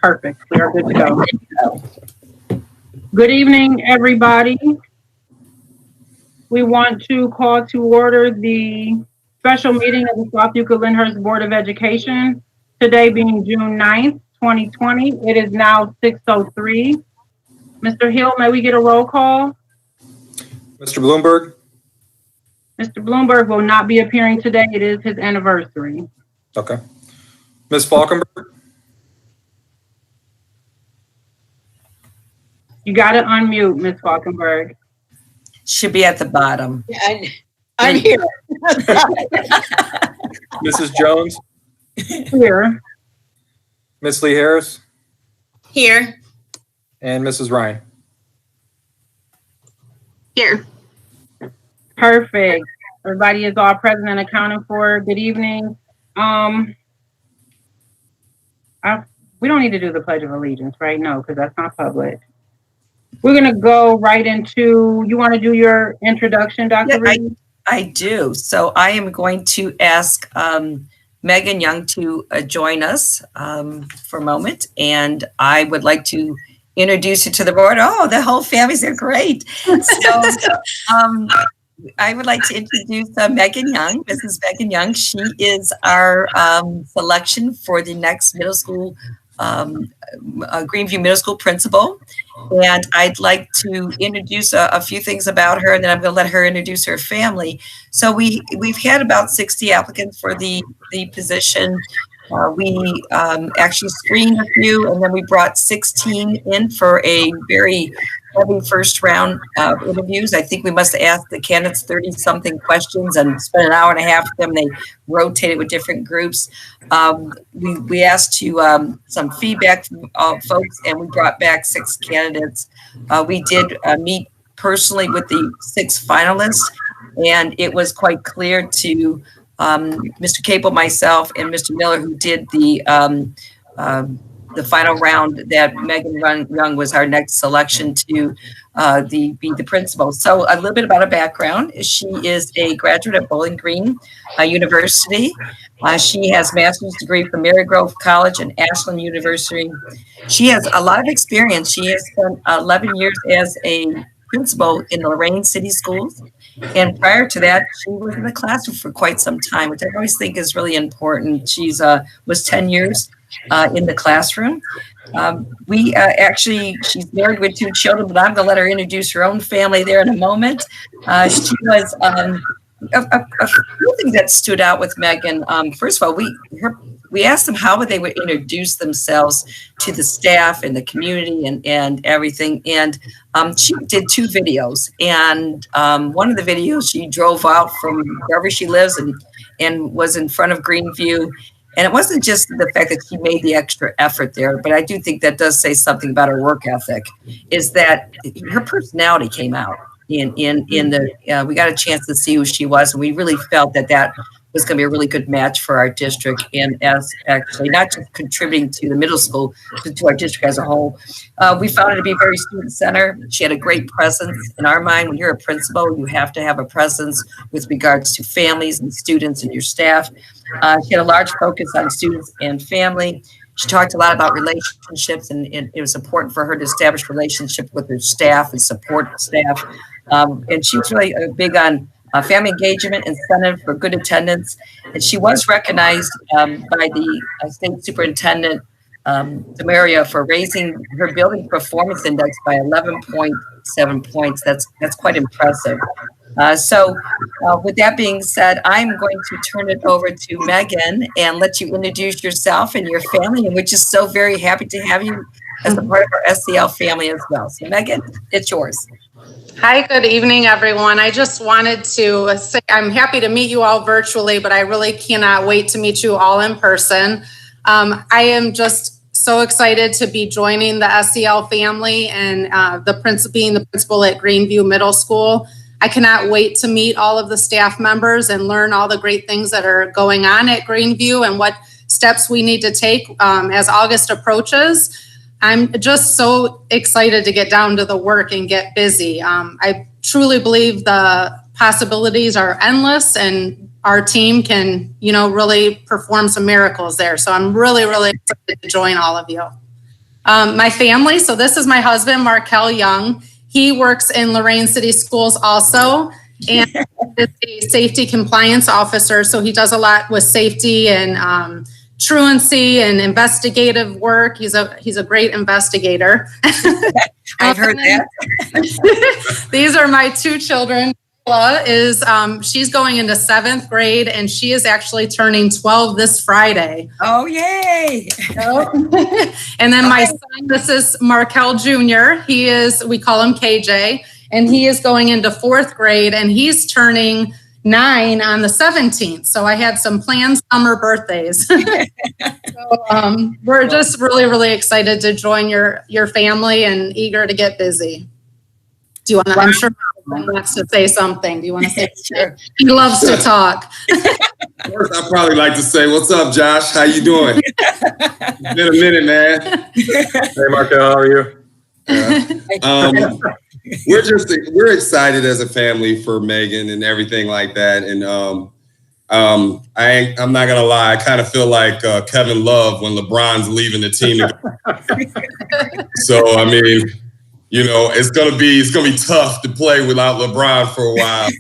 Perfect. We are good to go. Good evening, everybody. We want to call to order the special meeting of the South Yucca Lyndhurst Board of Education. Today being June 9th, 2020. It is now 6:03. Mr. Hill, may we get a roll call? Mr. Bloomberg? Mr. Bloomberg will not be appearing today. It is his anniversary. Okay. Ms. Falkenberg? You got to unmute, Ms. Falkenberg. Should be at the bottom. I'm here. Mrs. Jones? Here. Ms. Lee Harris? Here. And Mrs. Ryan? Here. Perfect. Everybody is all present and accounted for. Good evening. We don't need to do the Pledge of Allegiance, right? No, because that's not public. We're going to go right into, you want to do your introduction, Dr. Reed? I do. So I am going to ask Megan Young to join us for a moment. And I would like to introduce you to the board. Oh, the whole family's there. Great. So I would like to introduce Megan Young, Mrs. Megan Young. She is our selection for the next middle school, Greenview Middle School principal. And I'd like to introduce a few things about her, and then I'm going to let her introduce her family. So we've had about 60 applicants for the position. We actually screened a few, and then we brought 16 in for a very heavy first round of interviews. I think we must have asked the candidates 30-something questions and spent an hour and a half with them. They rotated with different groups. We asked you some feedback from folks, and we brought back 6 candidates. We did meet personally with the 6 finalists, and it was quite clear to Mr. Capel, myself, and Mr. Miller, who did the final round, that Megan Young was our next selection to be the principal. So a little bit about her background. She is a graduate at Bowling Green University. She has a master's degree from Marygrove College and Ashland University. She has a lot of experience. She has spent 11 years as a principal in the Lorain City Schools. And prior to that, she was in the classroom for quite some time, which I always think is really important. She's was 10 years in the classroom. She's married with 2 children, but I'm going to let her introduce her own family there in a moment. She was a few things that stood out with Megan. First of all, we asked them how they would introduce themselves to the staff and the community and everything. And she did 2 videos. And one of the videos, she drove out from wherever she lives and was in front of Greenview. And it wasn't just the fact that she made the extra effort there, but I do think that does say something about her work ethic, is that her personality came out in the, we got a chance to see who she was. And we really felt that was going to be a really good match for our district, and as actually not just contributing to the middle school, but to our district as a whole. We found her to be very student-centered. She had a great presence. In our mind, when you're a principal, you have to have a presence with regards to families and students and your staff. She had a large focus on students and family. She talked a lot about relationships, and it was important for her to establish relationships with her staff and support staff. And she was really big on family engagement, incentive for good attendance. And she was recognized by the state superintendent, Demaria, for raising her building performance index by 11.7 points. That's quite impressive. So with that being said, I'm going to turn it over to Megan and let you introduce yourself and your family, and we're just so very happy to have you as a part of our SEL family as well. So Megan, it's yours. Hi, good evening, everyone. I just wanted to say I'm happy to meet you all virtually, but I really cannot wait to meet you all in person. I am just so excited to be joining the SEL family and being the principal at Greenview Middle School. I cannot wait to meet all of the staff members and learn all the great things that are going on at Greenview and what steps we need to take as August approaches. I'm just so excited to get down to the work and get busy. I truly believe the possibilities are endless and our team can, really perform some miracles there. So I'm really, really excited to join all of you. My family, so this is my husband, Markel Young. He works in Lorraine City Schools also, and is a safety compliance officer. So he does a lot with safety and truancy and investigative work. He's a great investigator. I've heard that. These are my two children. She's going into 7th grade, and she is actually turning 12 this Friday. Oh, yay. And then my son, this is Markel Jr. We call him KJ, and he is going into 4th grade, and he's turning 9 on the 17th. So I had some planned summer birthdays. We're just really, really excited to join your family and eager to get busy. Do you want to? I'm sure he wants to say something. Do you want to say? Sure. He loves to talk. First, I'd probably like to say, what's up, Josh? How you doing? It's been a minute, man. Hey, Markel, how are you? We're excited as a family for Megan and everything like that. And I'm not gonna lie, I kind of feel like Kevin Love when LeBron's leaving the team. So I mean, you know, it's gonna be tough to play without LeBron for a while.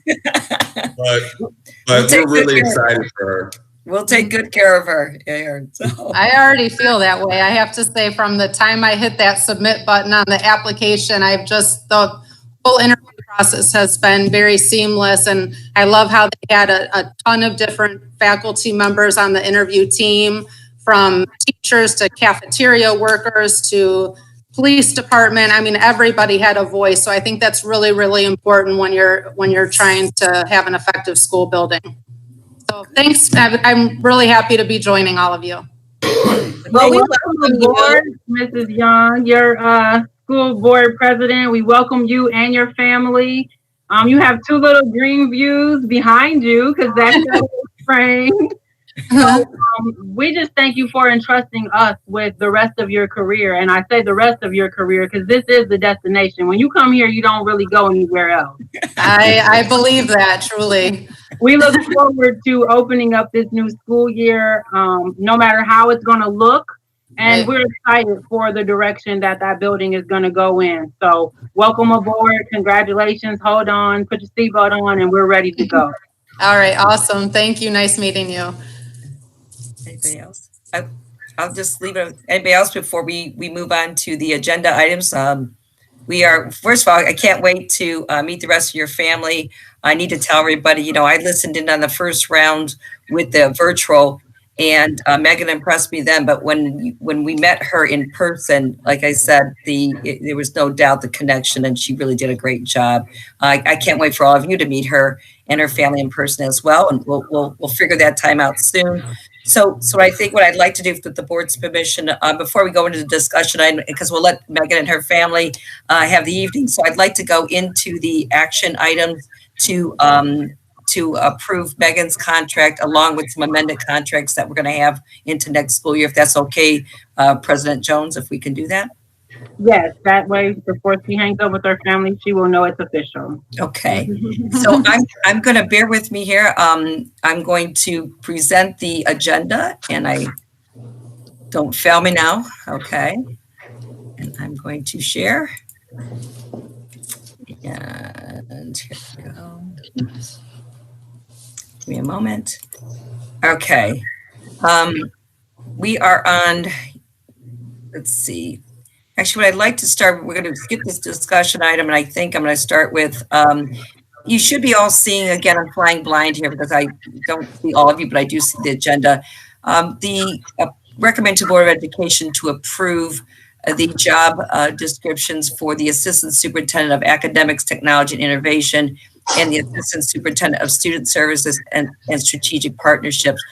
But we're really excited for her. We'll take good care of her, Aaron. So. I already feel that way. I have to say, from the time I hit that submit button on the application, the whole interview process has been very seamless. And I love how they had a ton of different faculty members on the interview team, from teachers to cafeteria workers to police department. I mean, everybody had a voice. So I think that's really, really important when you're trying to have an effective school building. So thanks. I'm really happy to be joining all of you. Well, we welcome aboard, Mrs. Young, your school board president. We welcome you and your family. You have two little green views behind you because that's your frame. So, we just thank you for entrusting us with the rest of your career. And I say the rest of your career because this is the destination. When you come here, you don't really go anywhere else. I believe that, truly. We look forward to opening up this new school year, no matter how it's going to look. And we're excited for the direction that building is going to go in. So welcome aboard. Congratulations. Hold on. Put your seatbelt on, and we're ready to go. All right. Awesome. Thank you. Nice meeting you. Anybody else? I'll just leave it. Anybody else before we move on to the agenda items? We are, first of all, I can't wait to meet the rest of your family. I need to tell everybody, you know, I listened in on the first round with the virtual, and Megan impressed me then. But when we met her in person, like I said, there was no doubt the connection, and she really did a great job. I can't wait for all of you to meet her and her family in person as well, and we'll figure that time out soon. So I think what I'd like to do, with the board's permission, before we go into the discussion item, because we'll let Megan and her family have the evening. So I'd like to go into the action items to approve Megan's contract, along with some amended contracts that we're going to have into next school year, if that's okay, President Jones, if we can do that. Yes, that way before she hangs up with her family, she will know it's official. Okay, so I'm going to bear with me here. I'm going to present the agenda, and don't fail me now. Okay, and I'm going to share. And here we go. Give me a moment. Okay, we are on. Let's see. Actually, what I'd like to start, we're going to skip this discussion item, and I think I'm going to start with, you should be all seeing, again, I'm flying blind here because I don't see all of you, but I do see the agenda. Recommend to Board of Education to approve the job descriptions for the Assistant Superintendent of Academics, Technology, and Innovation, and the Assistant Superintendent of Student Services and Strategic Partnerships.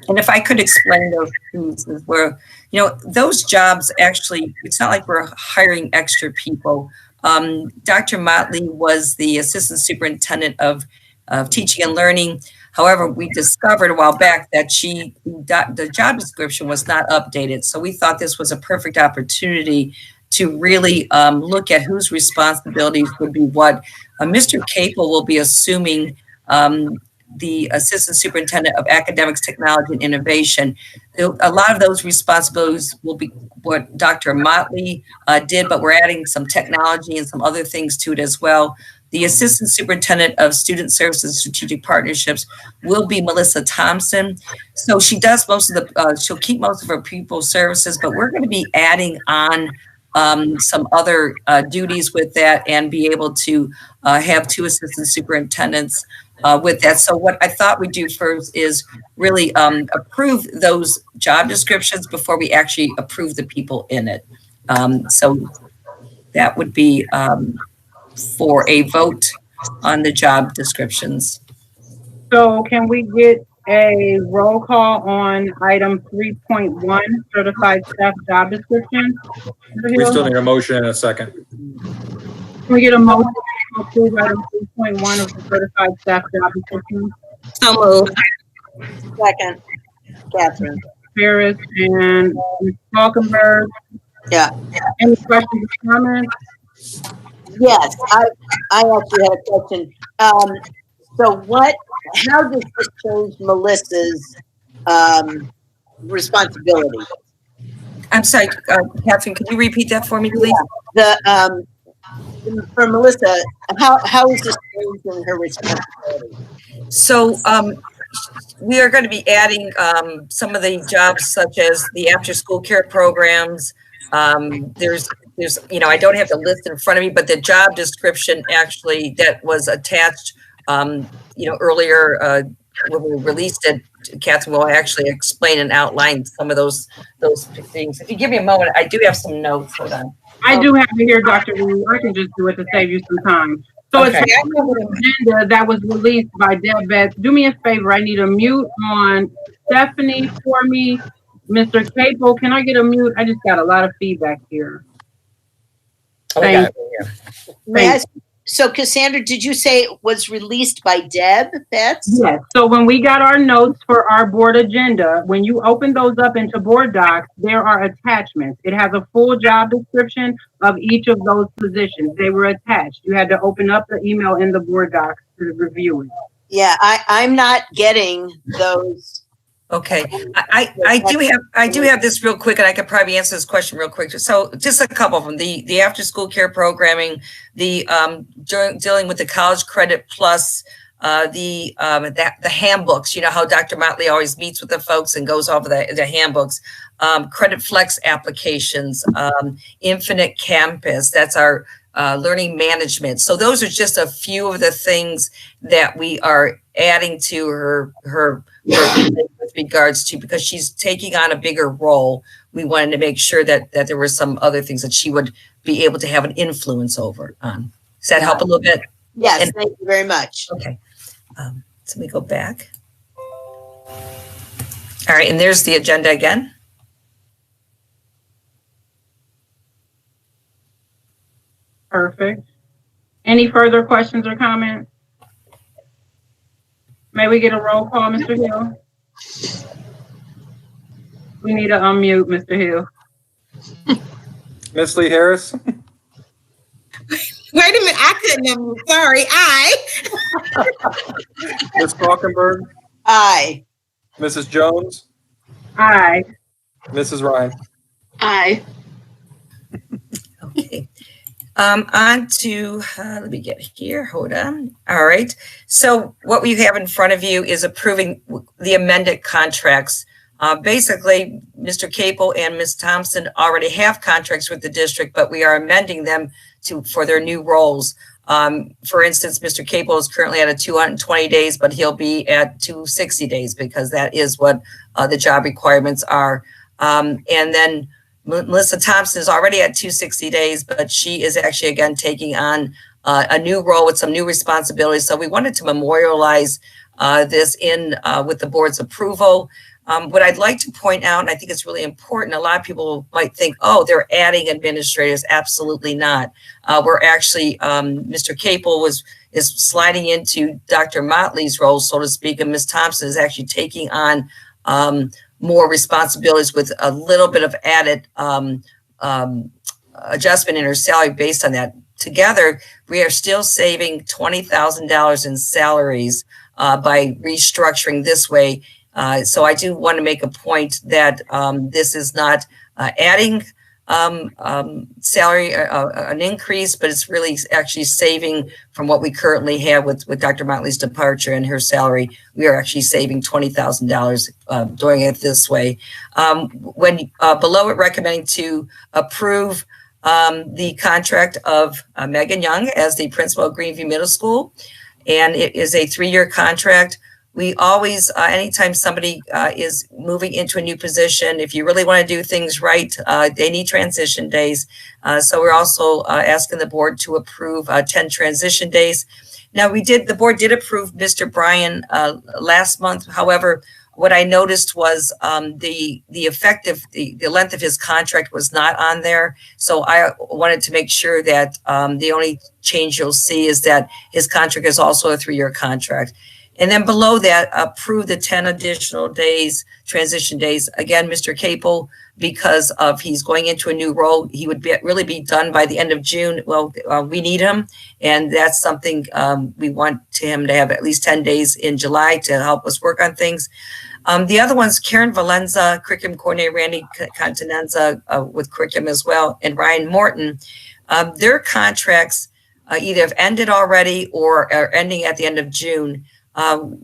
And if I could explain those pieces, where, you know, those jobs actually, it's not like we're hiring extra people. Dr. Motley was the Assistant Superintendent of Teaching and Learning. However, we discovered a while back that the job description was not updated. So we thought this was a perfect opportunity to really look at whose responsibilities would be what. Mr. Capel will be assuming the Assistant Superintendent of Academics, Technology, and Innovation. A lot of those responsibilities will be what Dr. Motley did, but we're adding some technology and some other things to it as well. The Assistant Superintendent of Student Services and Strategic Partnerships will be Melissa Thompson. So she does most of the, she'll keep most of her pupil services, but we're going to be adding on some other duties with that and be able to have 2 assistant superintendents with that. So what I thought we'd do first is really approve those job descriptions before we actually approve the people in it. So that would be for a vote on the job descriptions. So can we get a roll call on item 3.1, certified staff job description? We still need a motion and a second. Can we get a motion to approve item 3.1 of the certified staff job description? So moved. Second, Catherine. Harris and Ms. Falkenberg. Yeah. Any questions or comments? Yes, I actually had a question. So how does this change Melissa's responsibility? I'm sorry, Catherine, could you repeat that for me, please? For Melissa, how is this changing her responsibility? So we are going to be adding some of the jobs such as the after-school care programs. There's, I don't have the list in front of me, but the job description actually that was attached, earlier when we released it, Catherine will actually explain and outline some of those things. If you give me a moment, I do have some notes. Hold on. I do have to hear Dr. Wu. I can just do it to save you some time. So Okay. it's an agenda that was released by Deb Betts. Do me a favor. I need a mute on Stephanie for me. Mr. Capo, can I get a mute? I just got a lot of feedback here. Thank you. So Cassandra, did you say it was released by Deb Betts? Yes. So when we got our notes for our board agenda, when you open those up into board docs, there are attachments. It has a full job description of each of those positions. They were attached. You had to open up the email in the board docs to review it. Yeah, I'm not getting those. Okay, I do have this real quick, and I could probably answer this question real quick. So just a couple of them: the after school care programming, the dealing with the college credit plus, the handbooks. You know how Dr. Motley always meets with the folks and goes over the handbooks. Credit flex applications, Infinite Campus. That's our learning management. So those are just a few of the things that we are adding to her with regards to, because she's taking on a bigger role. We wanted to make sure that there were some other things that she would be able to have an influence over on. Does that help a little bit? Yes, thank you very much. Okay. So let me go back. All right, and there's the agenda again. Perfect. Any further questions or comments? May we get a roll call, Mr. Hill? We need to unmute Mr. Hill. Miss Lee Harris, Wait a minute, I couldn't unmute. Sorry, Ms. Falkenberg, Aye. Mrs. Jones, Aye. Mrs. Ryan. Aye. Okay. On to, let me get here, hold on. All right. So what we have in front of you is approving the amended contracts. Basically, Mr. Capo and Ms. Thompson already have contracts with the district, but we are amending them for their new roles. For instance, Mr. Capo is currently at a 220 days, but he'll be at 260 days because that is what the job requirements are. And then Melissa Thompson is already at 260 days, but she is actually, again, taking on a new role with some new responsibilities. So we wanted to memorialize this in with the board's approval. What I'd like to point out, and I think it's really important, a lot of people might think, oh, they're adding administrators. Absolutely not. We're actually, Mr. Capo is sliding into Dr. Motley's role, so to speak, and Ms. Thompson is actually taking on more responsibilities with a little bit of added adjustment in her salary based on that. Together, we are still saving $20,000 in salaries by restructuring this way. So I do want to make a point that this is not adding salary, an increase, but it's really actually saving from what we currently have with Dr. Motley's departure and her salary. We are actually saving $20,000 doing it this way. When below it, recommending to approve the contract of Megan Young as the principal of Greenview Middle School, and it is a 3-year contract. We always, anytime somebody is moving into a new position, if you really want to do things right, they need transition days. So we're also asking the board to approve 10 transition days. Now the board did approve Mr. Bryan last month. However, what I noticed was the length of his contract was not on there. So I wanted to make sure that the only change you'll see is that his contract is also a 3-year contract. And then below that, approve the 10 additional days, transition days. Again, Mr. Capel, because of he's going into a new role, he would really be done by the end of June. Well, we need him, and that's something we want him to have at least 10 days in July to help us work on things. The other ones, Karen Valenza, curriculum coordinator, Randy Continenza with curriculum as well, and Ryan Morton, their contracts either have ended already or are ending at the end of June.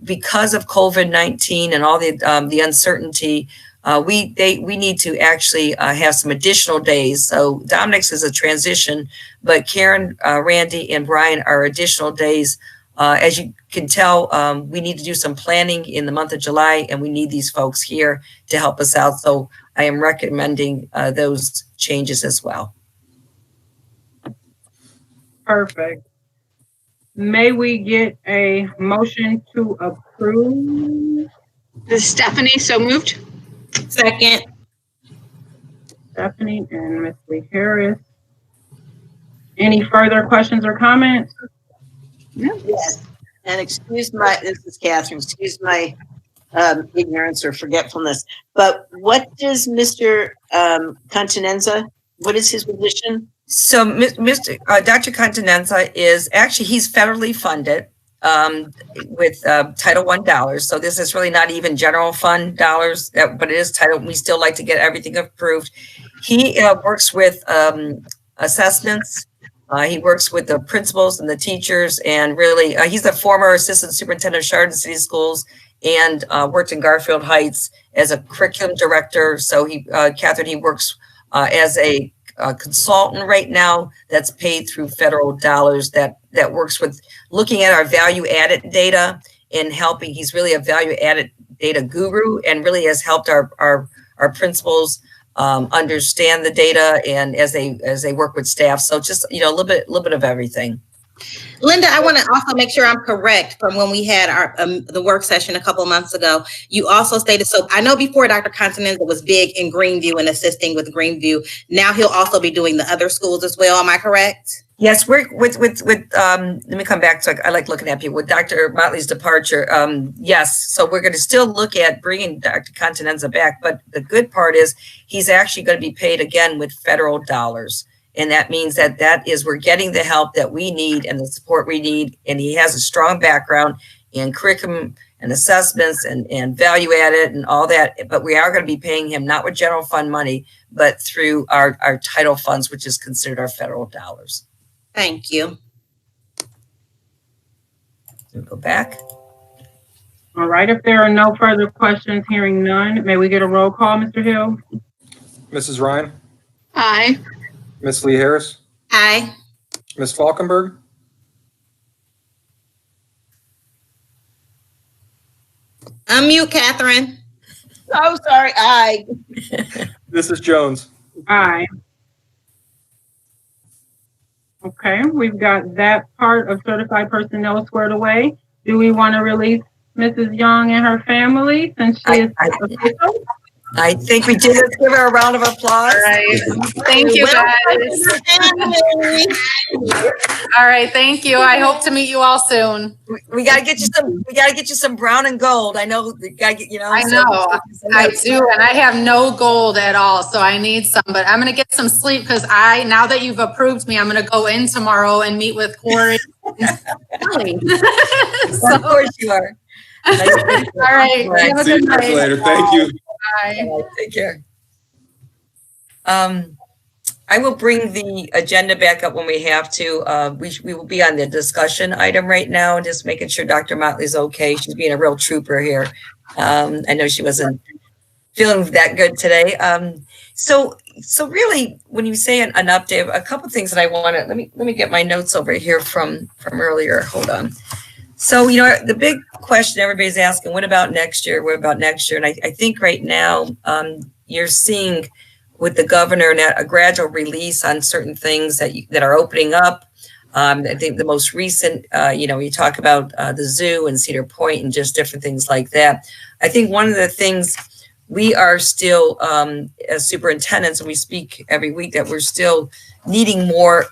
Because of COVID-19 and all the uncertainty, we need to actually have some additional days. So Dominic's is a transition, but Karen, Randy, and Brian are additional days. As you can tell, we need to do some planning in the month of July, and we need these folks here to help us out. So I am recommending those changes as well. Perfect. May we get a motion to approve? This is Stephanie, so moved. Second. Stephanie and Ms. Lee Harris. Any further questions or comments? Yes, and this is Catherine, excuse my ignorance or forgetfulness, but what does Mr. Continenza, what is his position? So Dr. Continenza is actually, he's federally funded with Title I dollars. So this is really not even general fund dollars, but it is Title. We still like to get everything approved. He works with assessments. He works with the principals and the teachers, and really, he's a former assistant superintendent of Chardon City Schools and worked in Garfield Heights as a curriculum director. So Catherine, he works as a consultant right now that's paid through federal dollars that works with looking at our value added data and helping. He's really a value added data guru and really has helped our principals understand the data and as they work with staff. So just, a little bit of everything. Linda, I want to also make sure I'm correct from when we had our the work session a couple of months ago. You also stated, so I know before Dr. Continenza was big in Greenview and assisting with Greenview. Now he'll also be doing the other schools as well. Am I correct? Yes, we're with let me come back to, I like looking at people with Dr. Motley's departure. Yes, so we're going to still look at bringing Dr. Continenza back, but the good part is he's actually going to be paid again with federal dollars. And that means that we're getting the help that we need and the support we need. And he has a strong background in curriculum and assessments and value added and all that. But we are going to be paying him not with general fund money, but through our title funds, which is considered our federal dollars. Thank you. We'll go back. All right, if there are no further questions, hearing none, may we get a roll call, Mr. Hill? Mrs. Ryan, Aye. Ms. Lee Harris, Aye. Ms. Falkenberg, Unmute, Catherine. Oh, sorry, aye. Mrs. Jones. Aye. Okay, we've got that part of certified personnel squared away. Do we want to release Mrs. Young and her family since she is official? I think we did. Let's give her a round of applause. All right. Thank you, guys. All right. Thank you. I hope to meet you all soon. We got to get you some. We got to get you some brown and gold. I know. I know. I do, and I have no gold at all, so I need some. But I'm gonna get some sleep because now that you've approved me, I'm gonna go in tomorrow and meet with Corey. Of course you are. All right. Have a See you good guys night. later. Thank you. Bye. Take care. I will bring the agenda back up when we have to. We will be on the discussion item right now, just making sure Dr. Motley's okay. She's being a real trooper here. I know she wasn't feeling that good today. So really, when you say an update, a couple of things that I want to, let me get my notes over here from earlier. Hold on. So, the big question everybody's asking, what about next year? What about next year? And I think right now, you're seeing with the governor a gradual release on certain things that are opening up. I think the most recent, you talk about the zoo and Cedar Point and just different things like that. I think one of the things we are still, as superintendents, and we speak every week, that we're still needing more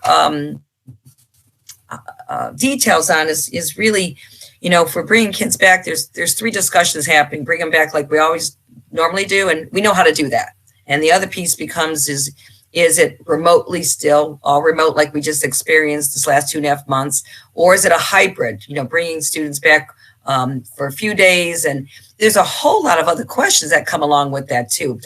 details on is really, if we're bringing kids back, there's three discussions happening. Bring them back like we always normally do, and we know how to do that. And the other piece becomes is it remotely still, all remote like we just experienced this last 2.5 months, or is it a hybrid, bringing students back for a few days? And there's a whole lot of other questions that come along with that too.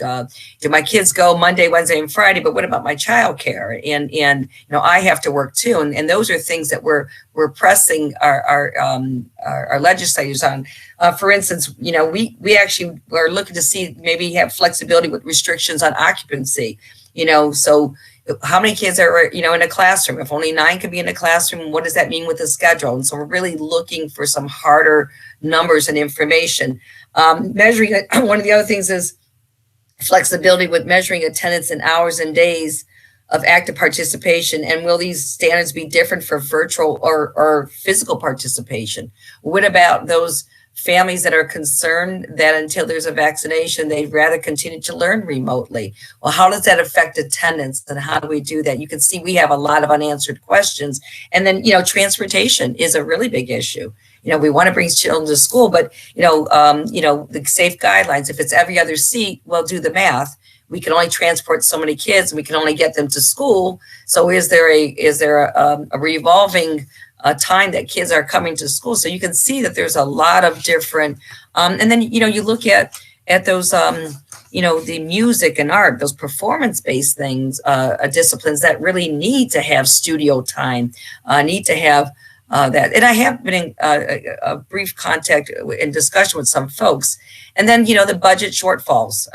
Do my kids go Monday, Wednesday, and Friday? But what about my childcare? And I have to work too. And those are things that we're pressing our legislators on. For instance, we actually are looking to see maybe have flexibility with restrictions on occupancy. So how many kids are, in a classroom? If only 9 could be in a classroom, what does that mean with the schedule? And so we're really looking for some harder numbers and information. Measuring it, one of the other things is flexibility with measuring attendance in hours and days of active participation. And will these standards be different for virtual or physical participation? What about those families that are concerned that until there's a vaccination, they'd rather continue to learn remotely? Well, how does that affect attendance, and how do we do that? You can see we have a lot of unanswered questions. And then, transportation is a really big issue. We want to bring children to school, but, the safe guidelines, if it's every other seat, well, do the math. We can only transport so many kids, and we can only get them to school. So is there a revolving time that kids are coming to school? So you can see that there's a lot of different, and then, you look at those, the music and art, those performance-based things, disciplines that really need to have studio time, need to have that. And I have been in a brief contact and discussion with some folks. And then, the budget shortfalls.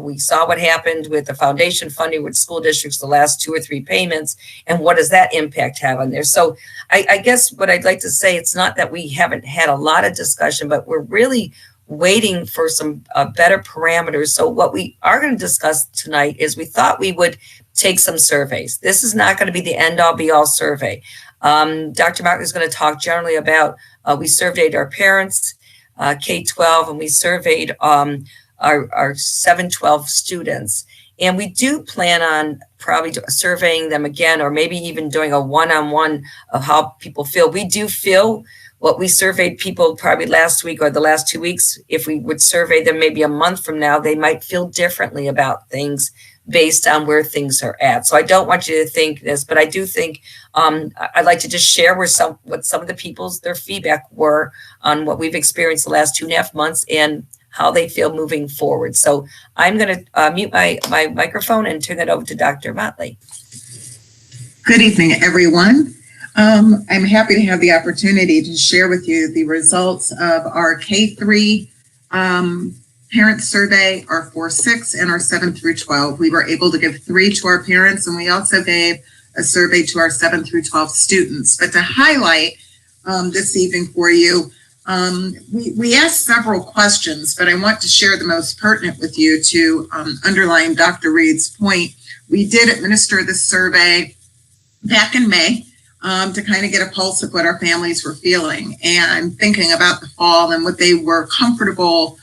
We saw what happened with the foundation funding with school districts, the last 2 or 3 payments, and what does that impact have on there? So I guess what I'd like to say, it's not that we haven't had a lot of discussion, but we're really waiting for some better parameters. So what we are going to discuss tonight is we thought we would take some surveys. This is not going to be the end-all be-all survey. Dr. Motley is going to talk generally about, we surveyed our parents, K-12, and we surveyed our 712 students. And we do plan on probably surveying them again, or maybe even doing a one-on-one of how people feel. We do feel what we surveyed people probably last week or the last 2 weeks. If we would survey them maybe a month from now, they might feel differently about things based on where things are at. So I don't want you to think this, but I do think I'd like to just share what some of the people's their feedback were on what we've experienced the last 2.5 months and how they feel moving forward. So I'm going to mute my microphone and turn that over to Dr. Motley. Good evening, everyone. I'm happy to have the opportunity to share with you the results of our K-3 parent survey, our 4-6, and our 7 through 12. We were able to give 3 to our parents, and we also gave a survey to our 7 through 12 students. But to highlight this evening for you, we asked several questions, but I want to share the most pertinent with you to underline Dr. Reed's point. We did administer this survey back in May to kind of get a pulse of what our families were feeling and thinking about the fall and what they were comfortable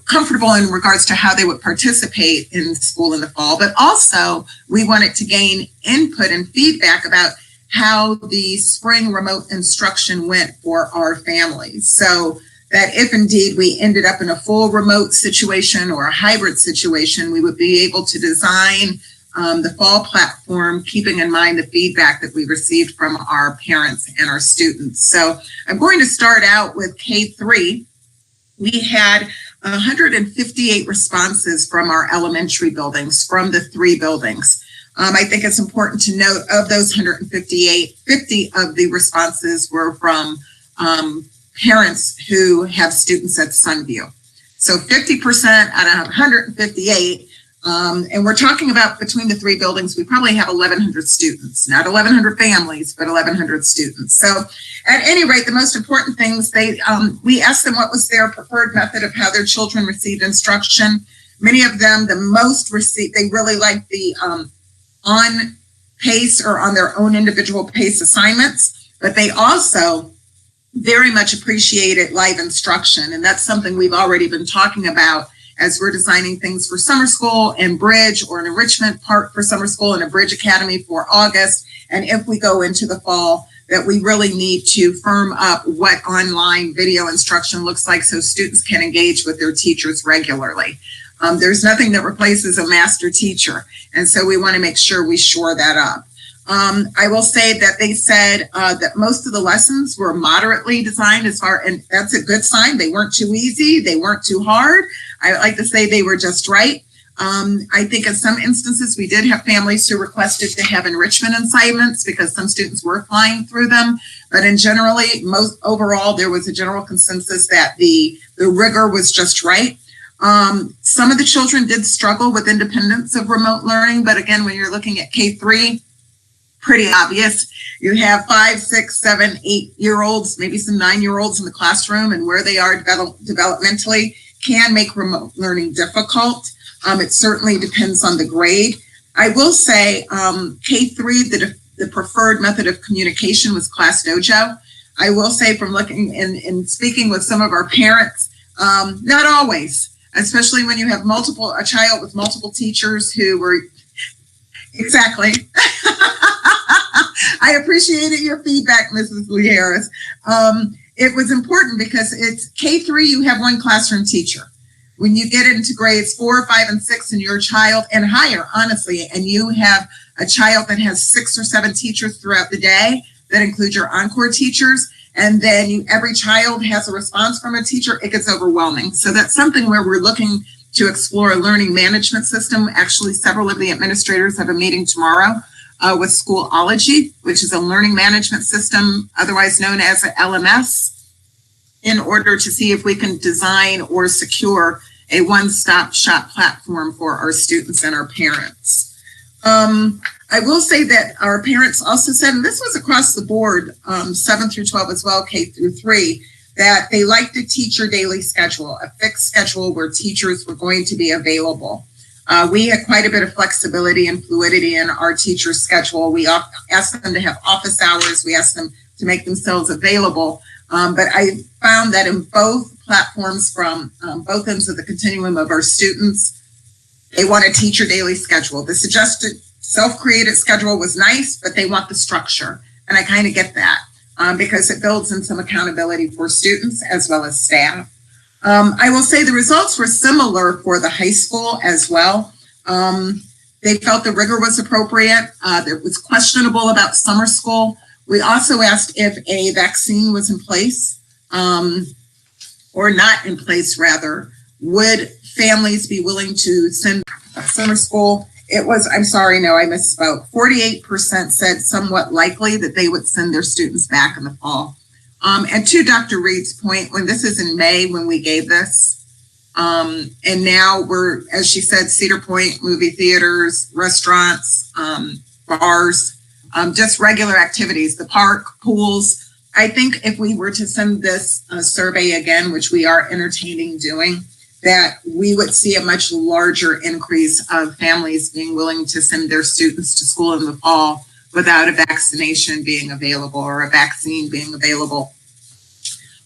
comfortable in regards to how they would participate in school in the fall. But also we wanted to gain input and feedback about how the spring remote instruction went for our families. So that if indeed we ended up in a full remote situation or a hybrid situation, we would be able to design the fall platform, keeping in mind the feedback that we received from our parents and our students. So I'm going to start out with K3. We had 158 responses from our elementary buildings, from the 3 buildings. I think it's important to note, of those 158, 50 of the responses were from parents who have students at Sunview. So 50% out of 158, and we're talking about between the 3 buildings, we probably have 1,100 students, not 1,100 families, but 1,100 students. So at any rate, the most important things, we asked them what was their preferred method of how their children received instruction. Many of them, they really liked the on pace or on their own individual pace assignments, but they also very much appreciated live instruction. And that's something we've already been talking about as we're designing things for summer school and Bridge, or an enrichment part for summer school and a Bridge Academy for August. And if we go into the fall, that we really need to firm up what online video instruction looks like so students can engage with their teachers regularly. There's nothing that replaces a master teacher. And so we want to make sure we shore that up. I will say that they said that most of the lessons were moderately designed and that's a good sign. They weren't too easy. They weren't too hard. I like to say they were just right. I think in some instances, we did have families who requested to have enrichment assignments because some students were flying through them. But overall, there was a general consensus that the rigor was just right. Some of the children did struggle with independence of remote learning. But again, when you're looking at K3, pretty obvious. You have 5, 6, 7, 8-year-olds, maybe some 9-year-olds in the classroom, and where they are developmentally can make remote learning difficult. It certainly depends on the grade. I will say K3, the preferred method of communication was Class Dojo. I will say, from looking and speaking with some of our parents, not always, especially when you have a child with multiple teachers who were, exactly. I appreciated your feedback, Mrs. Lee Harris. It was important because it's K3, you have 1 classroom teacher. When you get into grades 4, 5, and 6, and your child, and higher, honestly, and you have a child that has 6 or 7 teachers throughout the day, that include your encore teachers, and then every child has a response from a teacher, it gets overwhelming. So that's something where we're looking to explore a learning management system. Actually, several of the administrators have a meeting tomorrow with Schoolology, which is a learning management system, otherwise known as an LMS, in order to see if we can design or secure a one-stop shop platform for our students and our parents. I will say that our parents also said, and this was across the board, 7 through 12 as well, K through 3, that they liked a teacher daily schedule, a fixed schedule where teachers were going to be available. We had quite a bit of flexibility and fluidity in our teacher's schedule. We asked them to have office hours. We asked them to make themselves available. But I found that in both platforms, from both ends of the continuum of our students, they want a teacher daily schedule. The suggested self-created schedule was nice, but they want the structure. And I kind of get that because it builds in some accountability for students as well as staff. I will say the results were similar for the high school as well. They felt the rigor was appropriate. It was questionable about summer school. We also asked if a vaccine was in place, or not in place, rather. Would families be willing to send summer school? It was, I'm sorry, no, I misspoke. 48% said somewhat likely that they would send their students back in the fall. And to Dr. Reed's point, when this is in May, when we gave this, and now we're, as she said, Cedar Point, movie theaters, restaurants, bars, just regular activities, the park, pools. I think if we were to send this survey again, which we are entertaining doing, that we would see a much larger increase of families being willing to send their students to school in the fall without a vaccination being available or a vaccine being available.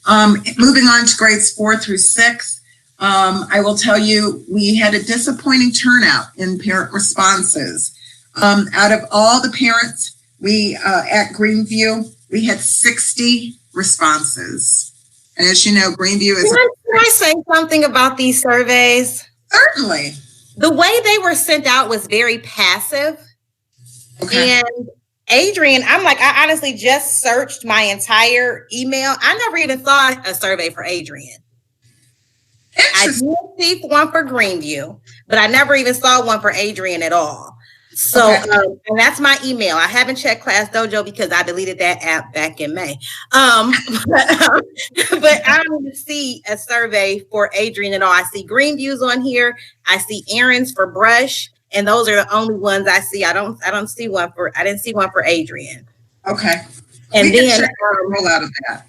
Moving on to grades 4 through 6, I will tell you, we had a disappointing turnout in parent responses. Out of all the parents at Greenview, we had 60 responses. And as you know, Greenview is... Can I say something about these surveys? Certainly. The way they were sent out was very passive. Okay. And Adrian, I honestly just searched my entire email. I never even saw a survey for Adrian. I did see one for Greenview, but I never even saw one for Adrian at all. So, Okay. and that's my email. I haven't checked Class Dojo because I deleted that app back in May. But I don't even see a survey for Adrian at all. I see Greenview's on here. I see errands for Brush, and those are the only ones I see. I didn't see one for Adrian. Okay. And We can then, check the rollout of that.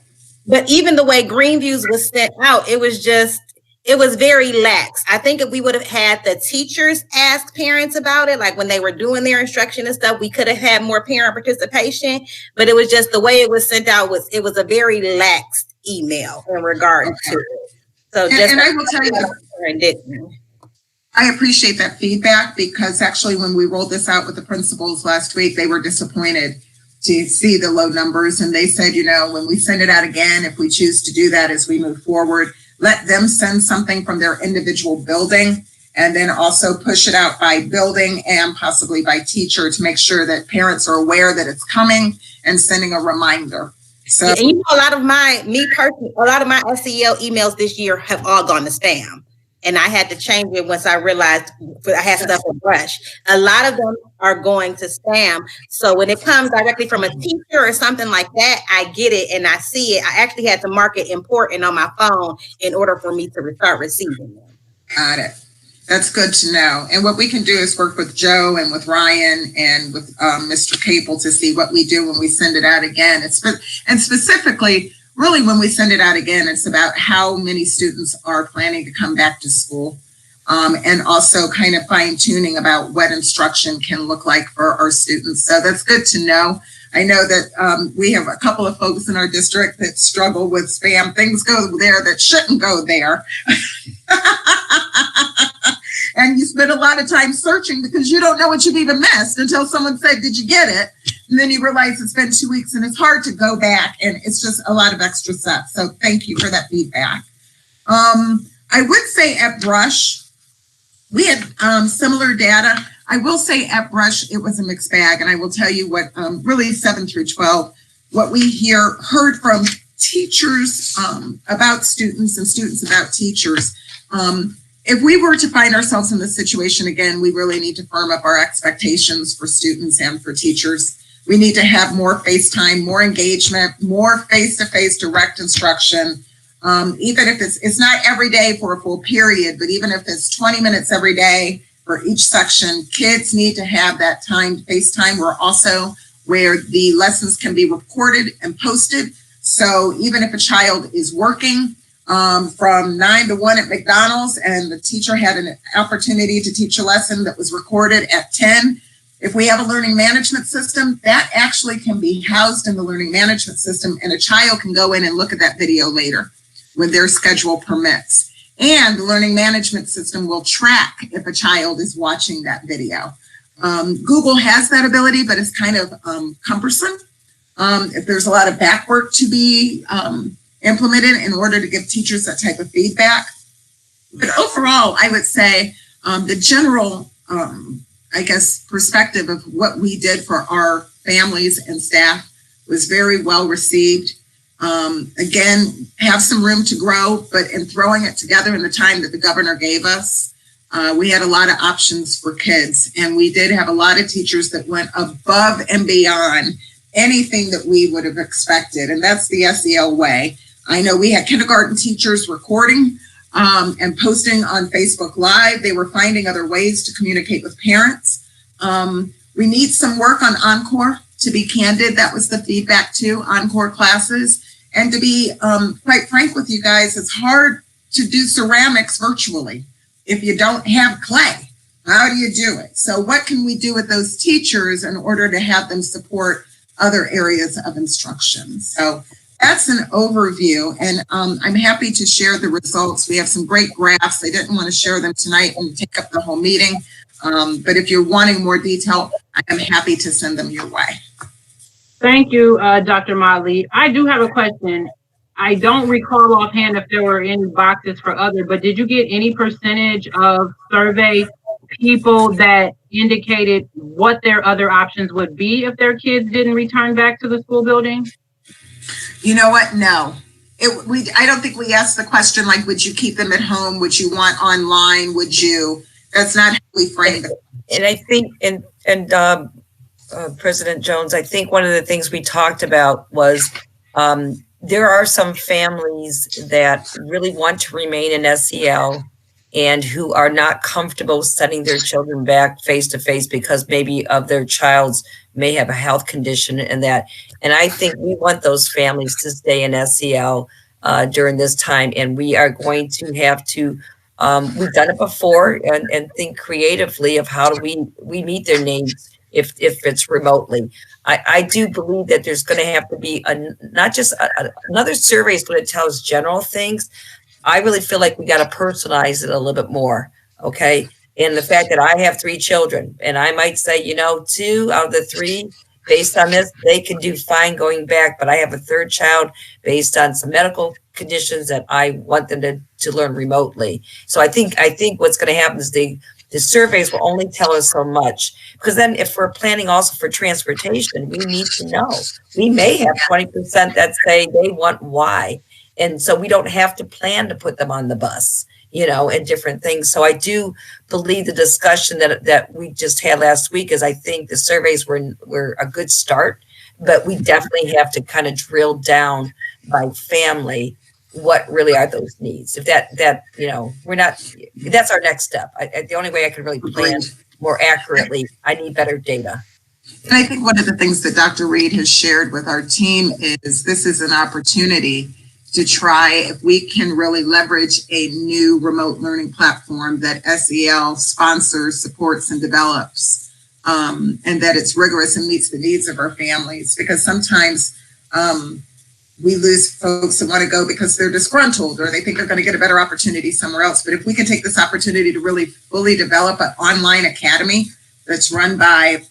but even the way Greenview's was sent out, it was very lax. I think if we would have had the teachers ask parents about it, like when they were doing their instruction and stuff, we could have had more parent participation. But it was just the way it was sent out it was a very lax email in regard to it. So And I will tell you, I appreciate that feedback because actually when we rolled this out with the principals last week, they were disappointed to see the low numbers. And they said, when we send it out again, if we choose to do that as we move forward, let them send something from their individual building and then also push it out by building and possibly by teacher to make sure that parents are aware that it's coming and sending a reminder. So, and a lot of my SEL emails this year have all gone to spam. And I had to change it once I realized I had stuff with Brush. A lot of them are going to spam. So when it comes directly from a teacher or something like that, I get it and I see it. I actually had to mark it important on my phone in order for me to start receiving them. got it. That's good to know. And what we can do is work with Joe and with Ryan and with Mr. Cable to see what we do when we send it out again. And specifically, really, when we send it out again, it's about how many students are planning to come back to school, and also kind of fine tuning about what instruction can look like for our students. So that's good to know. I know that we have a couple of folks in our district that struggle with spam. Things go there that shouldn't go there. And you spend a lot of time searching because you don't know what you've even missed until someone said, did you get it? And then you realize it's been 2 weeks and it's hard to go back and it's just a lot of extra steps. So thank you for that feedback. I would say at Brush, we had similar data. I will say at Brush, it was a mixed bag. And I will tell you what really 7 through 12, what we heard from teachers about students and students about teachers. If we were to find ourselves in this situation again, we really need to firm up our expectations for students and for teachers. We need to have more face time, more engagement, more face-to-face direct instruction. Even if it's not every day for a full period, but even if it's 20 minutes every day for each section, kids need to have that time, face time. We're also where the lessons can be recorded and posted. So even if a child is working from 9 to 1 at McDonald's and the teacher had an opportunity to teach a lesson that was recorded at 10, if we have a learning management system, that actually can be housed in the learning management system and a child can go in and look at that video later when their schedule permits. And the learning management system will track if a child is watching that video. Google has that ability, but it's kind of cumbersome. If there's a lot of back work to be implemented in order to give teachers that type of feedback. But overall, I would say the general, perspective of what we did for our families and staff was very well received. Again, have some room to grow, but in throwing it together in the time that the governor gave us, we had a lot of options for kids. And we did have a lot of teachers that went above and beyond anything that we would have expected. And that's the SEL way. I know we had kindergarten teachers recording and posting on Facebook Live. They were finding other ways to communicate with parents. We need some work on Encore, to be candid. That was the feedback too, Encore classes. And to be quite frank with you guys, it's hard to do ceramics virtually if you don't have clay. How do you do it? So what can we do with those teachers in order to have them support other areas of instruction? So that's an overview, and I'm happy to share the results. We have some great graphs. I didn't want to share them tonight and take up the whole meeting, but if you're wanting more detail, I am happy to send them your way. Thank you, Dr. Motley. I do have a question. I don't recall offhand if there were any boxes for other, but did you get any percentage of survey people that indicated what their other options would be if their kids didn't return back to the school building? You know what? No. I don't think we asked the question like, would you keep them at home? Would you want online? That's not how we framed it. And I think, President Jones, I think one of the things we talked about was there are some families that really want to remain in SEL and who are not comfortable sending their children back face to face because maybe of their child's may have a health condition and that. And I think we want those families to stay in SEL during this time. And we are going to have to, we've done it before and think creatively of how do we meet their needs if it's remotely. I do believe that there's going to have to be not just another survey is going to tell us general things. I really feel like we got to personalize it a little bit more. Okay. And the fact that I have 3 children and I might say, 2 out of the 3 based on this, they can do fine going back, but I have a 3rd child based on some medical conditions that I want them to learn remotely. So I think what's going to happen is the surveys will only tell us so much, because then if we're planning also for transportation, we need to know. We may have 20% that say they want Y. And so we don't have to plan to put them on the bus, and different things. So I do believe the discussion that we just had last week is I think the surveys were a good start, but we definitely have to kind of drill down by family what really are those needs. If we're not, that's our next step. The only way I can really plan more accurately, I need better data. And I think one of the things that Dr. Reed has shared with our team is this is an opportunity to try if we can really leverage a new remote learning platform that SEL sponsors, supports, and develops, and that it's rigorous and meets the needs of our families. Because sometimes we lose folks that want to go because they're disgruntled or they think they're going to get a better opportunity somewhere else. But if we can take this opportunity to really fully develop an online academy that's run by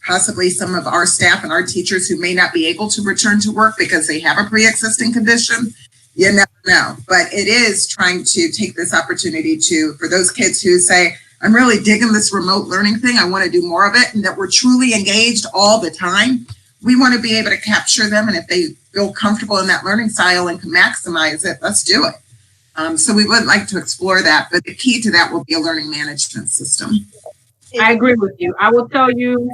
possibly some of our staff and our teachers who may not be able to return to work because they have a pre-existing condition, you never know. But it is trying to take this opportunity for those kids who say, I'm really digging this remote learning thing, I want to do more of it, and that we're truly engaged all the time. We want to be able to capture them, and if they feel comfortable in that learning style and can maximize it, let's do it. So we would like to explore that, but the key to that will be a learning management system. I agree with you. I will tell you,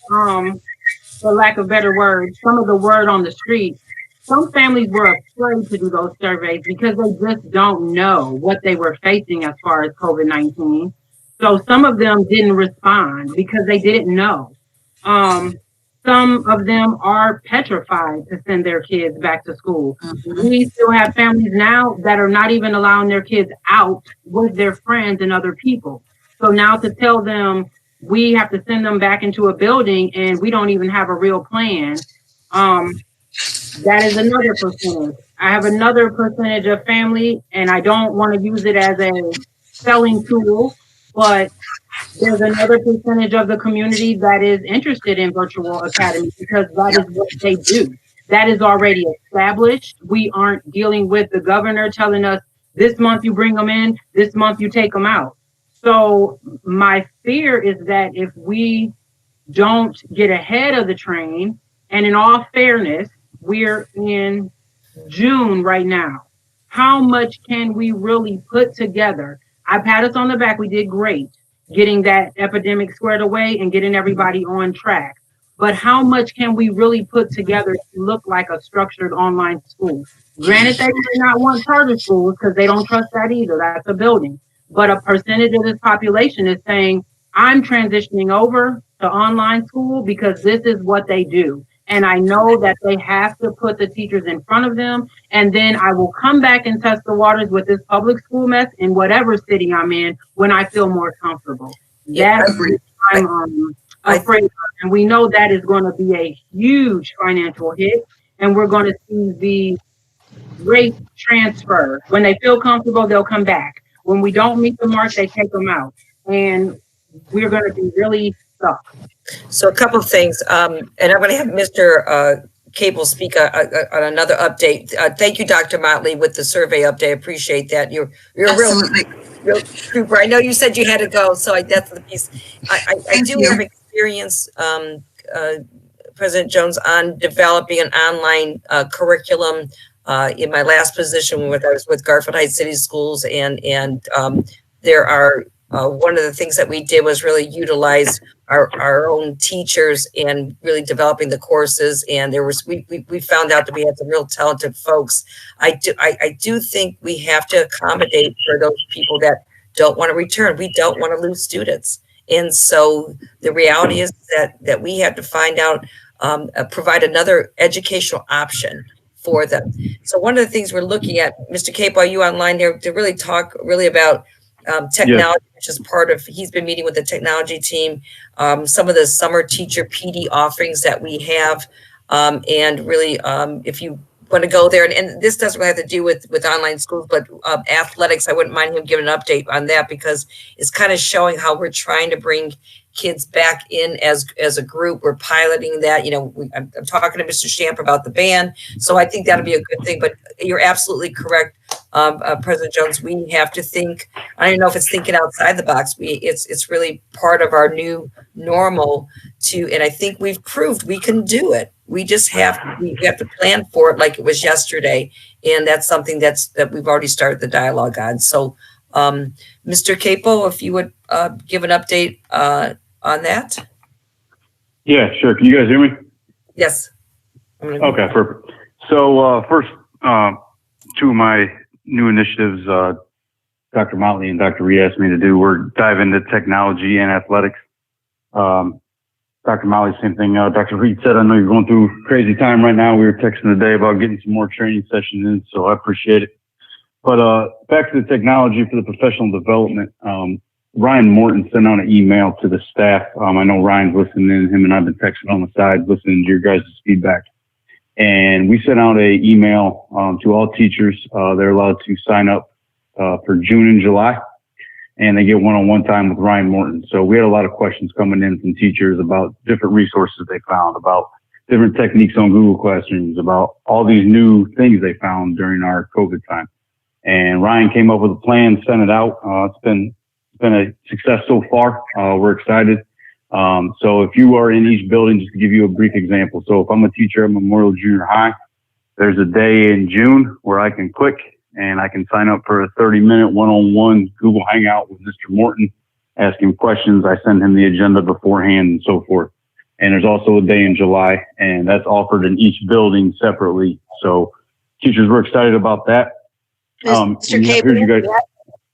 for lack of better words, some of the word on the street, some families were afraid to do those surveys because they just don't know what they were facing as far as COVID-19. So some of them didn't respond because they didn't know. Some of them are petrified to send their kids back to school. Mm-hmm. We still have families now that are not even allowing their kids out with their friends and other people. So now to tell them we have to send them back into a building and we don't even have a real plan, that is another percentage. I have another percentage of family, and I don't want to use it as a selling tool, but there's another percentage of the community that is interested in virtual academy because that is what they do. That is already established. We aren't dealing with the governor telling us this month you bring them in, this month you take them out. So my fear is that if we don't get ahead of the train, and in all fairness, we're in June right now. How much can we really put together? I pat us on the back. We did great getting that epidemic squared away and getting everybody on track. But how much can we really put together to look like a structured online school? Granted, they may not want charter schools because they don't trust that either. That's a building. But a percentage of this population is saying, I'm transitioning over to online school because this is what they do. And I know that they have to put the teachers in front of them. And then I will come back and test the waters with this public school mess in whatever city I'm in when I feel more comfortable. That's what I'm afraid of. And we know that is going to be a huge financial hit. And we're going to see the rate transfer. When they feel comfortable, they'll come back. When we don't meet the mark, they take them out. And we're going to be really stuck. So a couple of things, and I'm going to have Mr. Cable speak on another update. Thank you, Dr. Motley, with the survey update. I appreciate that. You're a real trooper. I know you said you had to go, so that's the piece. I Thank do you. have experience, President Jones, on developing an online curriculum. In my last position, when I was with Garfield Heights City Schools, and there are one of the things that we did was really utilize our own teachers and really developing the courses. And there was we found out that we had some real talented folks. I do think we have to accommodate for those people that don't want to return. We don't want to lose students. And so the reality is that we have to find out, provide another educational option for them. So one of the things we're looking at, Mr. Cape, are you online there to really talk really about technology, which is part of, he's been meeting with the technology team, some of the summer teacher PD offerings that we have. And really, if you want to go there, and this doesn't really have to do with online schools, but athletics, I wouldn't mind him giving an update on that, because it's kind of showing how we're trying to bring kids back in as a group. We're piloting that. You know, I'm talking to Mr. Shamp about the band, so I think that'll be a good thing. But you're absolutely correct, President Jones. We have to think. I don't know if it's thinking outside the box. It's really part of our new normal and I think we've proved we can do it. We just have to plan for it like it was yesterday, and that's something that we've already started the dialogue on. So, Mr. Capo, if you would give an update on that. Yeah, sure. Can you guys hear me? Yes. Okay, perfect. So first, two of my new initiatives, Dr. Motley and Dr. Reed asked me to do, we're diving into technology and athletics. Dr. Motley, same thing. Dr. Reed said, I know you're going through a crazy time right now. We were texting today about getting some more training sessions in, so I appreciate it. But back to the technology for the professional development. Ryan Morton sent out an email to the staff. I know Ryan's listening in. Him and I've been texting on the side, listening to your guys' feedback. And we sent out an email to all teachers. They're allowed to sign up for June and July, and they get one-on-one time with Ryan Morton. So we had a lot of questions coming in from teachers about different resources they found, about different techniques on Google Classrooms, about all these new things they found during our COVID time. And Ryan came up with a plan, sent it out. It's been a success so far. We're excited. So if you are in each building, just to give you a brief example. So if I'm a teacher at Memorial Junior High, there's a day in June where I can click and I can sign up for a 30-minute one-on-one Google Hangout with Mr. Morton, ask him questions. I send him the agenda beforehand and so forth. And there's also a day in July, and that's offered in each building separately. So teachers were excited about that. Mr. Here's Cable, you guys.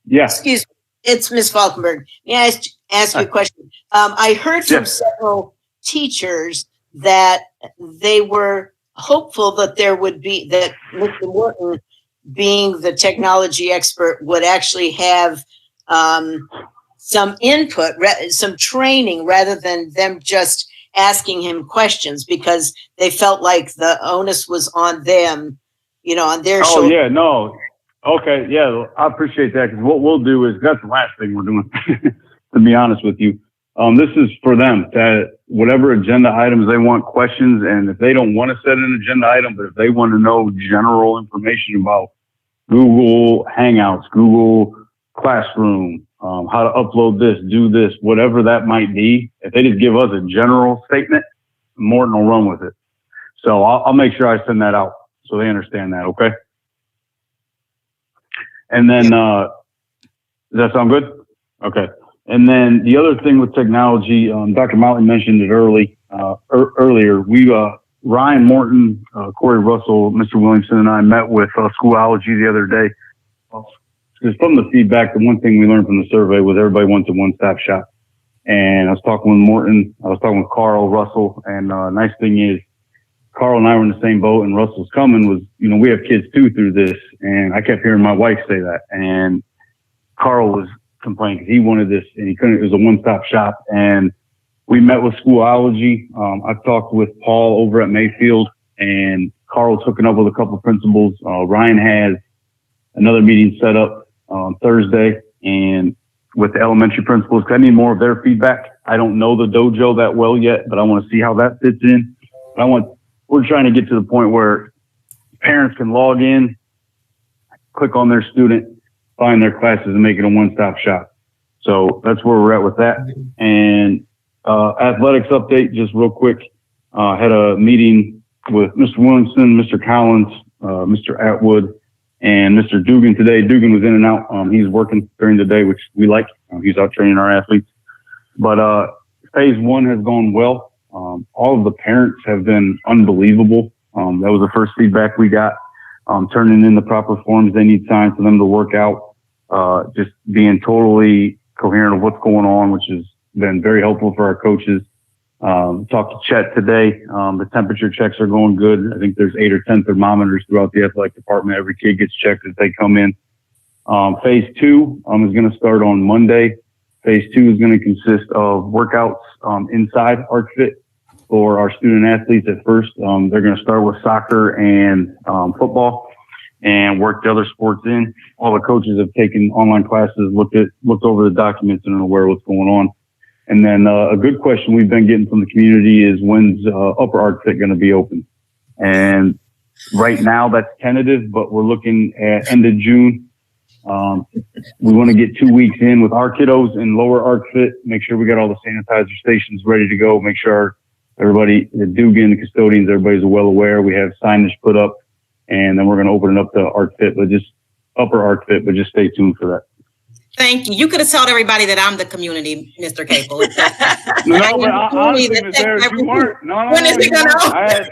Yeah. excuse me, it's Ms. Falkenberg. May I ask you a question? I heard from several teachers that they were hopeful that there would be, that Mr. Morton, being the technology expert, would actually have some input, some training, rather than them just asking him questions, because they felt like the onus was on them, on their shoulders. Oh, yeah, no. Okay, yeah, I appreciate that, because what we'll do is, that's the last thing we're doing, to be honest with you. This is for them, that whatever agenda items they want questions, and if they don't want to set an agenda item, but if they want to know general information about Google Hangouts, Google Classroom, how to upload this, do this, whatever that might be, if they just give us a general statement, Morton will run with it. So I'll make sure I send that out so they understand that, okay? And then, does that sound good? Okay. And then the other thing with technology, Dr. Motley mentioned it earlier. Ryan Morton, Corey Russell, Mr. Williamson, and I met with Schoology the other day. Because from the feedback, the one thing we learned from the survey was everybody wants a one-stop shop. And I was talking with Morton, I was talking with Carl Russell, and nice thing is, Carl and I were in the same boat, and Russell's coming was, we have kids too through this. And I kept hearing my wife say that. And Carl was complaining because he wanted this and he couldn't, it was a one-stop shop. And we met with Schoology. I've talked with Paul over at Mayfield, and Carl's hooking up with a couple of principals. Ryan has another meeting set up on Thursday, and with the elementary principals, I need more of their feedback. I don't know the dojo that well yet, but I want to see how that fits in. We're trying to get to the point where parents can log in, click on their student, find their classes and make it a one-stop shop. So that's where we're at with that. And athletics update, just real quick. Had a meeting with Mr. Williamson, Mr. Collins, Mr. Atwood, and Mr. Dugan today. Dugan was in and out. He's working during the day, which we like. He's out training our athletes. But phase one has gone well. All of the parents have been unbelievable. That was the first feedback we got. Turning in the proper forms they need signed for them to work out. Just being totally coherent of what's going on, which has been very helpful for our coaches. Talked to Chet today. The temperature checks are going good. I think there's 8 or 10 thermometers throughout the athletic department. Every kid gets checked as they come in. Phase two is going to start on Monday. Phase two is going to consist of workouts inside ArcFit for our student athletes at first. They're going to start with soccer and football and work the other sports in. All the coaches have taken online classes, looked over the documents and are aware of what's going on. And then a good question we've been getting from the community is when's Upper ArcFit going to be open? And right now that's tentative, but we're looking at end of June. We want to get 2 weeks in with our kiddos in Lower ArcFit, make sure we got all the sanitizer stations ready to go, make sure everybody, the Dugan, the custodians, everybody's well aware. We have signage put up, and then we're going to open it up to ArcFit, but just Upper ArcFit, but just stay tuned for that. Thank you. You could have told everybody that I'm the community, Mr. Capel. No, but honestly, Ms. Harris, you weren't. No, When is it gonna open?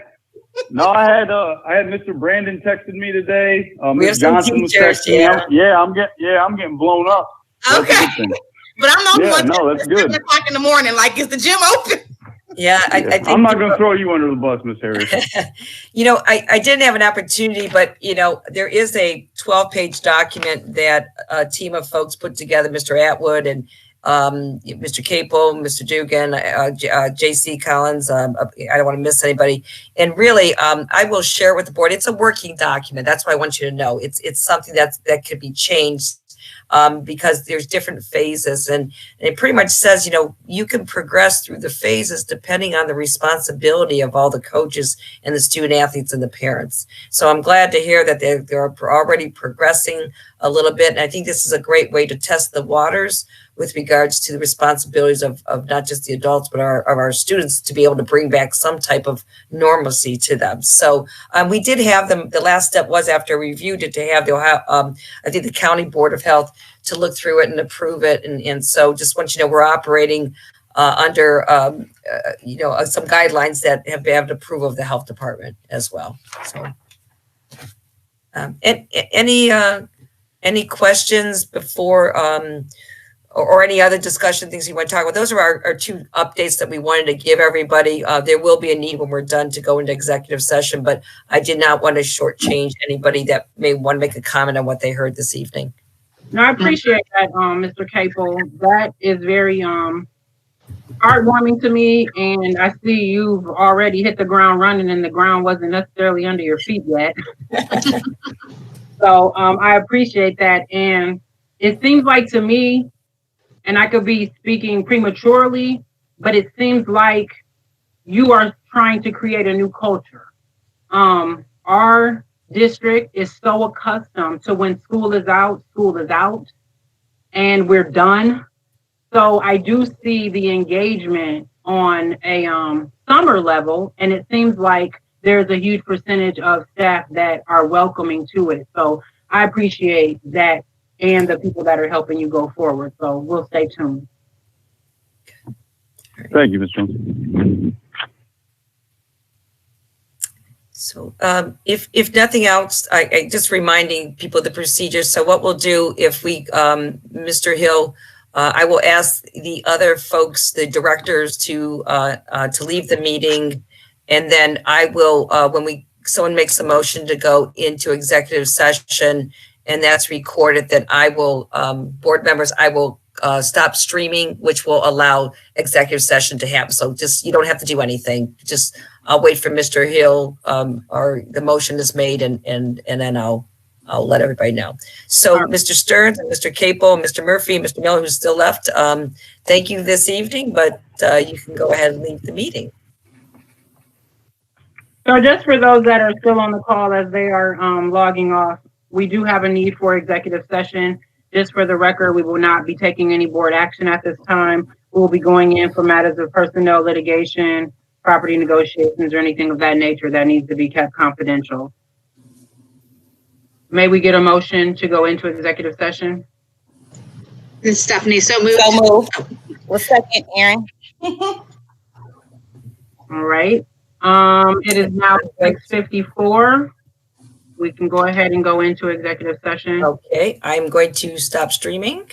I had Mr. Brandon texted me today. We Ms. have some Johnson was teachers, texting me. I'm getting blown up. That's a Okay. good thing. But I'm not Yeah, one no, that's at 7 good. o'clock in the morning. Like, is the gym open? Yeah, I think I'm not going to throw you under the bus, Ms. Harris. I didn't have an opportunity, but, there is a 12-page document that a team of folks put together, Mr. Atwood and Mr. Capel, Mr. Dugan, JC Collins. I don't want to miss anybody. And really, I will share with the board. It's a working document. That's what I want you to know. It's something that could be changed. Because there's different phases and it pretty much says, you can progress through the phases depending on the responsibility of all the coaches and the student athletes and the parents. So I'm glad to hear that they're already progressing a little bit. And I think this is a great way to test the waters with regards to the responsibilities of not just the adults, but of our students to be able to bring back some type of normalcy to them. So we did have them. The last step was after we reviewed it to have, I think the County Board of Health to look through it and approve it. And so just want you to know we're operating under, some guidelines that have had approval of the health department as well. So any questions before, or any other discussion things you want to talk about? Those are our two updates that we wanted to give everybody. There will be a need when we're done to go into executive session, but I did not want to shortchange anybody that may want to make a comment on what they heard this evening. No, I appreciate that, Mr. Capel. That is very heartwarming to me, and I see you've already hit the ground running, and the ground wasn't necessarily under your feet yet. So I appreciate that, and it seems like to me, and I could be speaking prematurely, but it seems like you are trying to create a new culture. Our district is so accustomed to when school is out, and we're done. So I do see the engagement on a summer level, and it seems like there's a huge percentage of staff that are welcoming to it. So I appreciate that and the people that are helping you go forward. So we'll stay tuned. Thank you, Ms. Jones. So if nothing else, I just reminding people of the procedure. So what we'll do if we, Mr. Hill, I will ask the other folks, the directors to leave the meeting. And then I will, when someone makes a motion to go into executive session and that's recorded, then I will, board members, I will stop streaming, which will allow executive session to happen. So just, you don't have to do anything. Just, I'll wait for Mr. Hill, or the motion is made and then I'll let everybody know. So Mr. Stearns and Mr. Capel, Mr. Murphy, Mr. Miller, who's still left, thank you this evening, but you can go ahead and leave the meeting. So just for those that are still on the call as they are logging off, we do have a need for executive session. Just for the record, we will not be taking any board action at this time. We will be going in for matters of personnel litigation, property negotiations, or anything of that nature that needs to be kept confidential. May we get a motion to go into executive session? This is Stephanie, so moved. So moved. Well, second, Aaron. All right. It is now 6:54. We can go ahead and go into executive session. Okay, I'm going to stop streaming.